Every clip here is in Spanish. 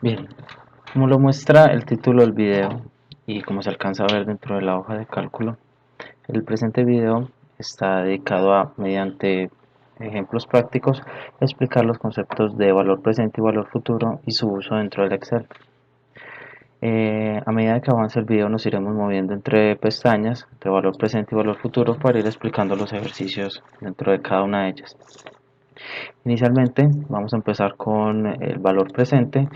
Bien, como lo muestra el título del video y como se alcanza a ver dentro de la hoja de cálculo, el presente video está dedicado a, mediante ejemplos prácticos, explicar los conceptos de valor presente y valor futuro y su uso dentro del Excel. A medida que avance el video nos iremos moviendo entre pestañas, entre valor presente y valor futuro, para ir explicando los ejercicios dentro de cada una de ellas. Inicialmente vamos a empezar con el valor presente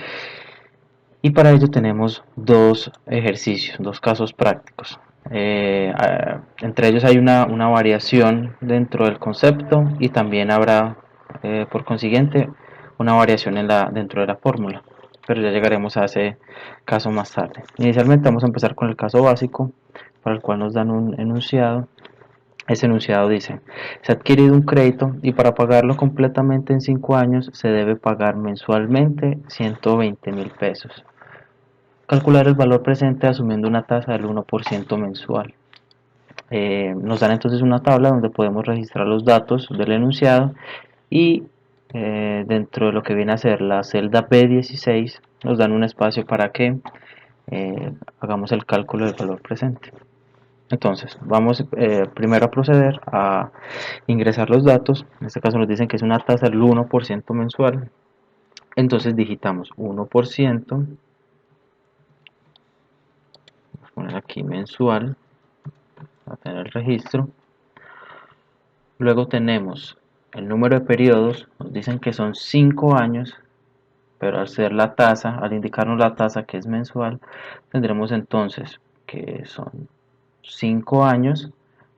y para ello tenemos dos ejercicios, dos casos prácticos. Entre ellos hay una variación dentro del concepto y también habrá, por consiguiente, una variación dentro de la fórmula, pero ya llegaremos a ese caso más tarde. Inicialmente vamos a empezar con el caso básico, para el cual nos dan un enunciado. Ese enunciado dice: se ha adquirido un crédito y para pagarlo completamente en 5 años se debe pagar mensualmente 120.000 pesos. Calcular el valor presente asumiendo una tasa del 1% mensual. Nos dan entonces una tabla donde podemos registrar los datos del enunciado y dentro de lo que viene a ser la celda B16 nos dan un espacio para que hagamos el cálculo del valor presente. Entonces vamos primero a proceder a ingresar los datos. En este caso nos dicen que es una tasa del 1% mensual. Entonces digitamos 1%, vamos a poner aquí mensual a tener el registro. Luego tenemos el número de periodos, nos dicen que son 5 años, pero al ser la tasa, al indicarnos la tasa que es mensual, tendremos entonces que son 5 años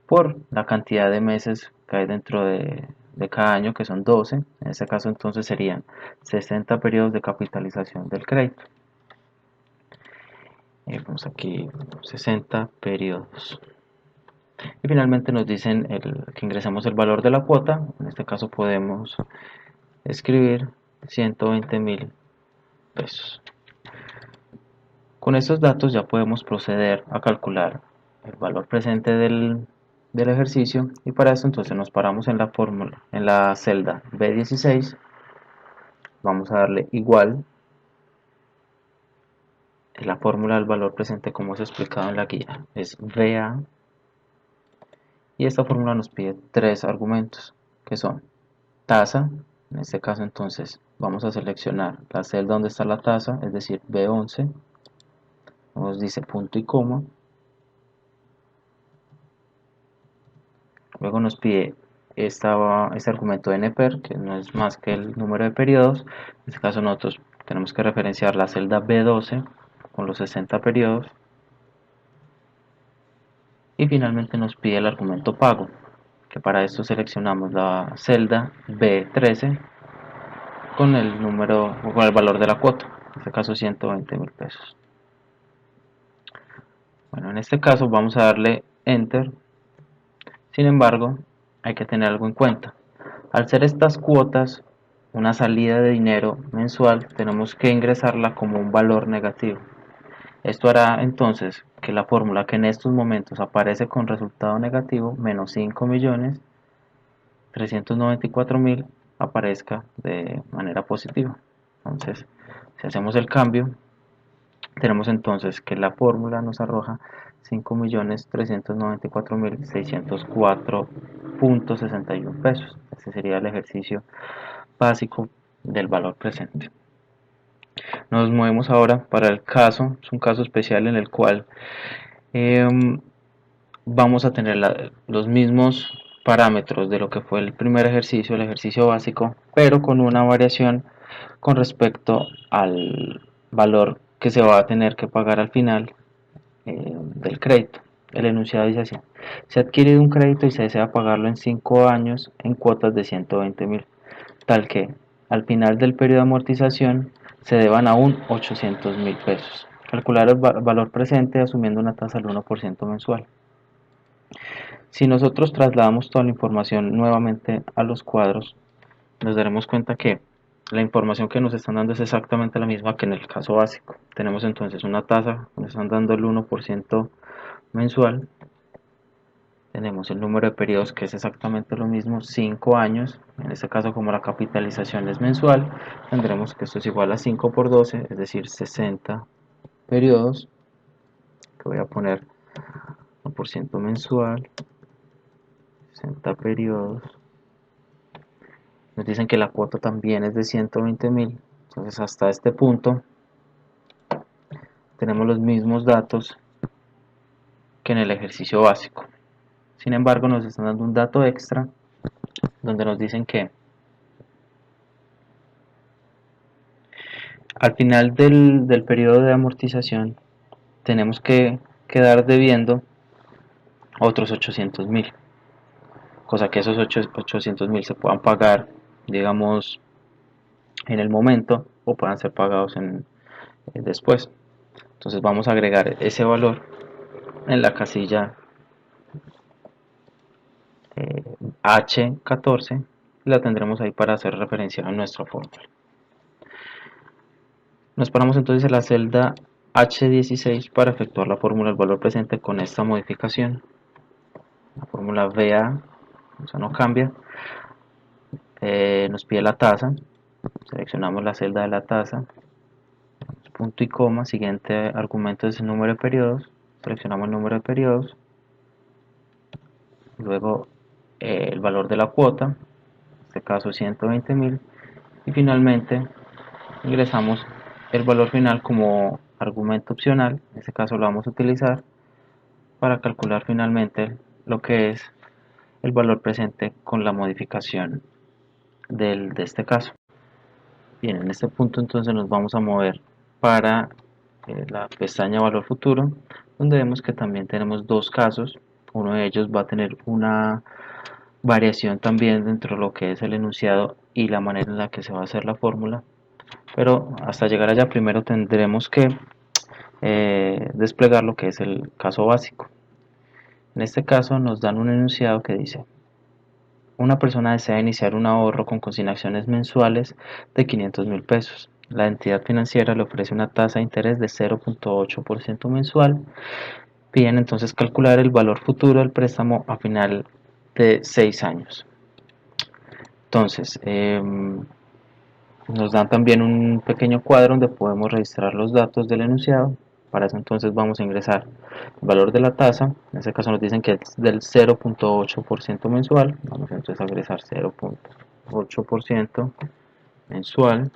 por la cantidad de meses que hay dentro de cada año, que son 12. En este caso entonces serían 60 periodos de capitalización del crédito. Vamos aquí 60 periodos. Y finalmente nos dicen que ingresamos el valor de la cuota. En este caso podemos escribir 120.000 pesos. Con estos datos ya podemos proceder a calcular el valor presente del ejercicio, y para eso entonces nos paramos en la fórmula, en la celda B16, vamos a darle igual la fórmula del valor presente como es explicado en la guía, es VA, y esta fórmula nos pide tres argumentos que son tasa. En este caso entonces vamos a seleccionar la celda donde está la tasa, es decir B11, nos dice punto y coma. Luego nos pide este argumento NPER, que no es más que el número de periodos. En este caso nosotros tenemos que referenciar la celda B12 con los 60 periodos. Y finalmente nos pide el argumento pago, que para esto seleccionamos la celda B13 con el número o con el valor de la cuota, en este caso 120.000 pesos. Bueno, en este caso vamos a darle Enter. Sin embargo, hay que tener algo en cuenta. Al ser estas cuotas una salida de dinero mensual, tenemos que ingresarla como un valor negativo. Esto hará entonces que la fórmula que en estos momentos aparece con resultado negativo, menos 5.394.000, aparezca de manera positiva. Entonces, si hacemos el cambio, tenemos entonces que la fórmula nos arroja 5.394.604.61 pesos. Este sería el ejercicio básico del valor presente. Nos movemos ahora para el caso, es un caso especial en el cual vamos a tener los mismos parámetros de lo que fue el primer ejercicio, el ejercicio básico, pero con una variación con respecto al valor que se va a tener que pagar al final del crédito. El enunciado dice así: se ha adquirido un crédito y se desea pagarlo en 5 años en cuotas de 120.000, tal que al final del periodo de amortización se deban aún 800.000 pesos. Calcular el valor presente asumiendo una tasa del 1% mensual. Si nosotros trasladamos toda la información nuevamente a los cuadros, nos daremos cuenta que la información que nos están dando es exactamente la misma que en el caso básico. Tenemos entonces una tasa, nos están dando el 1% mensual, tenemos el número de periodos, que es exactamente lo mismo, 5 años. En este caso, como la capitalización es mensual, tendremos que esto es igual a 5 por 12, es decir, 60 periodos, que voy a poner 1% mensual, 60 periodos. Nos dicen que la cuota también es de 120.000, entonces hasta este punto tenemos los mismos datos que en el ejercicio básico. Sin embargo, nos están dando un dato extra donde nos dicen que al final del periodo de amortización tenemos que quedar debiendo otros 800.000, cosa que esos 800.000 se puedan pagar, digamos, en el momento o puedan ser pagados después. Entonces vamos a agregar ese valor en la casilla H14 y la tendremos ahí para hacer referencia a nuestra fórmula. Nos paramos entonces en la celda H16 para efectuar la fórmula del valor presente con esta modificación. La fórmula VA, o sea, no cambia. Nos pide la tasa, seleccionamos la celda de la tasa, punto y coma, siguiente argumento es el número de periodos, seleccionamos el número de periodos, luego el valor de la cuota, en este caso 120.000, y finalmente ingresamos el valor final como argumento opcional, en este caso lo vamos a utilizar para calcular finalmente lo que es el valor presente con la modificación de este caso. Bien, en este punto entonces nos vamos a mover para la pestaña valor futuro, donde vemos que también tenemos dos casos. Uno de ellos va a tener una variación también dentro de lo que es el enunciado y la manera en la que se va a hacer la fórmula, pero hasta llegar allá primero tendremos que desplegar lo que es el caso básico. En este caso nos dan un enunciado que dice: una persona desea iniciar un ahorro con consignaciones mensuales de 500.000 pesos. La entidad financiera le ofrece una tasa de interés de 0.8% mensual. Piden entonces calcular el valor futuro del préstamo a final de 6 años. Entonces, nos dan también un pequeño cuadro donde podemos registrar los datos del enunciado. Para eso entonces vamos a ingresar el valor de la tasa, en este caso nos dicen que es del 0.8% mensual, vamos entonces a ingresar 0.8% mensual.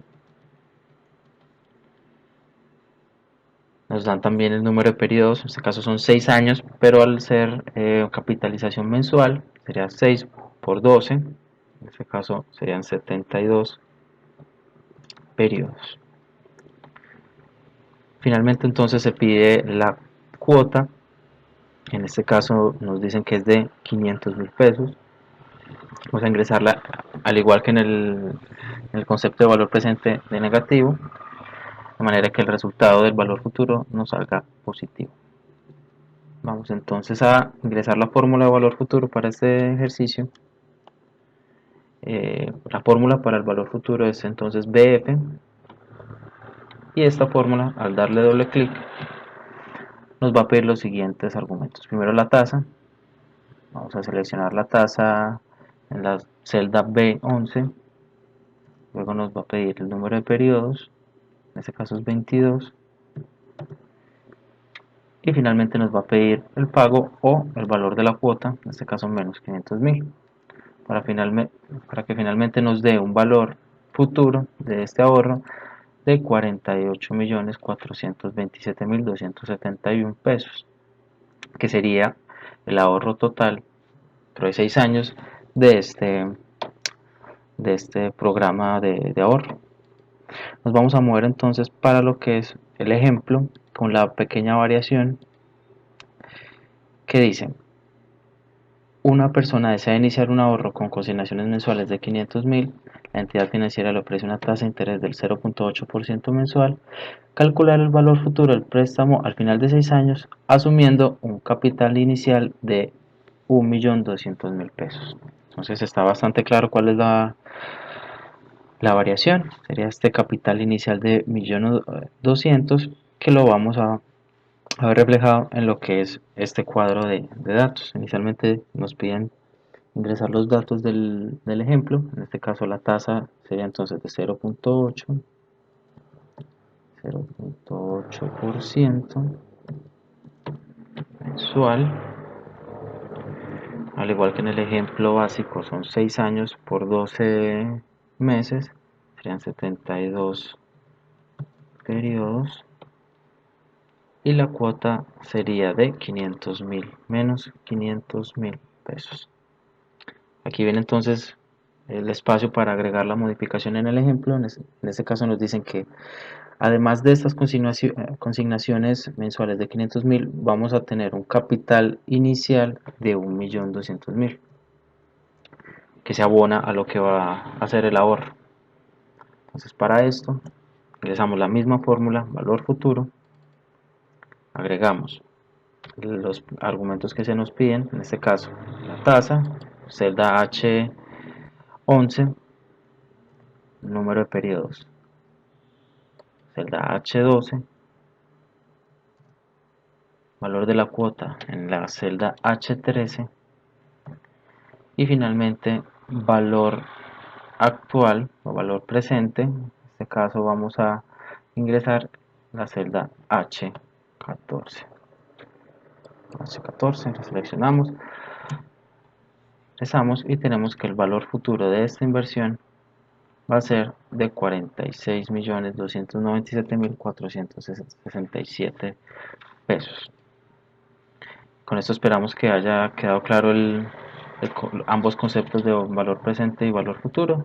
Nos dan también el número de periodos, en este caso son 6 años, pero al ser capitalización mensual sería 6 por 12, en este caso serían 72 periodos. Finalmente entonces se pide la cuota, en este caso nos dicen que es de 500.000 pesos. Vamos a ingresarla al igual que en el concepto de valor presente de negativo, de manera que el resultado del valor futuro nos salga positivo. Vamos entonces a ingresar la fórmula de valor futuro para este ejercicio. La fórmula para el valor futuro es entonces BF, y esta fórmula, al darle doble clic, nos va a pedir los siguientes argumentos. Primero la tasa, vamos a seleccionar la tasa en la celda B11, luego nos va a pedir el número de periodos, en este caso es 22, y finalmente nos va a pedir el pago o el valor de la cuota, en este caso menos 500.000, para que finalmente nos dé un valor futuro de este ahorro de 48.427.271 pesos, que sería el ahorro total dentro de 6 años de este programa de ahorro. Nos vamos a mover entonces para lo que es el ejemplo con la pequeña variación que dice: una persona desea iniciar un ahorro con consignaciones mensuales de 500.000, la entidad financiera le ofrece una tasa de interés del 0.8% mensual. Calcular el valor futuro del préstamo al final de 6 años, asumiendo un capital inicial de 1.200.000 pesos. Entonces está bastante claro cuál es la variación. Sería este capital inicial de 1.200.000 que lo vamos a a ver reflejado en lo que es este cuadro de datos. Inicialmente nos piden ingresar los datos del ejemplo, en este caso la tasa sería entonces de 0.8% mensual, al igual que en el ejemplo básico son 6 años por 12 meses, serían 72 periodos, y la cuota sería de 500.000 menos 500.000 pesos. Aquí viene entonces el espacio para agregar la modificación en el ejemplo. En este caso nos dicen que además de estas consignaciones mensuales de 500.000, vamos a tener un capital inicial de 1.200.000 que se abona a lo que va a hacer el ahorro. Entonces para esto ingresamos la misma fórmula, valor futuro, agregamos los argumentos que se nos piden, en este caso la tasa, celda H11, número de periodos, celda H12, valor de la cuota en la celda H13 y finalmente valor actual o valor presente. En este caso vamos a ingresar la celda H14. H14, la seleccionamos, ingresamos y tenemos que el valor futuro de esta inversión va a ser de 46.297.467 pesos. Con esto esperamos que haya quedado claro ambos conceptos de valor presente y valor futuro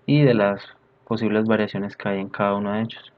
y de las posibles variaciones que hay en cada uno de ellos.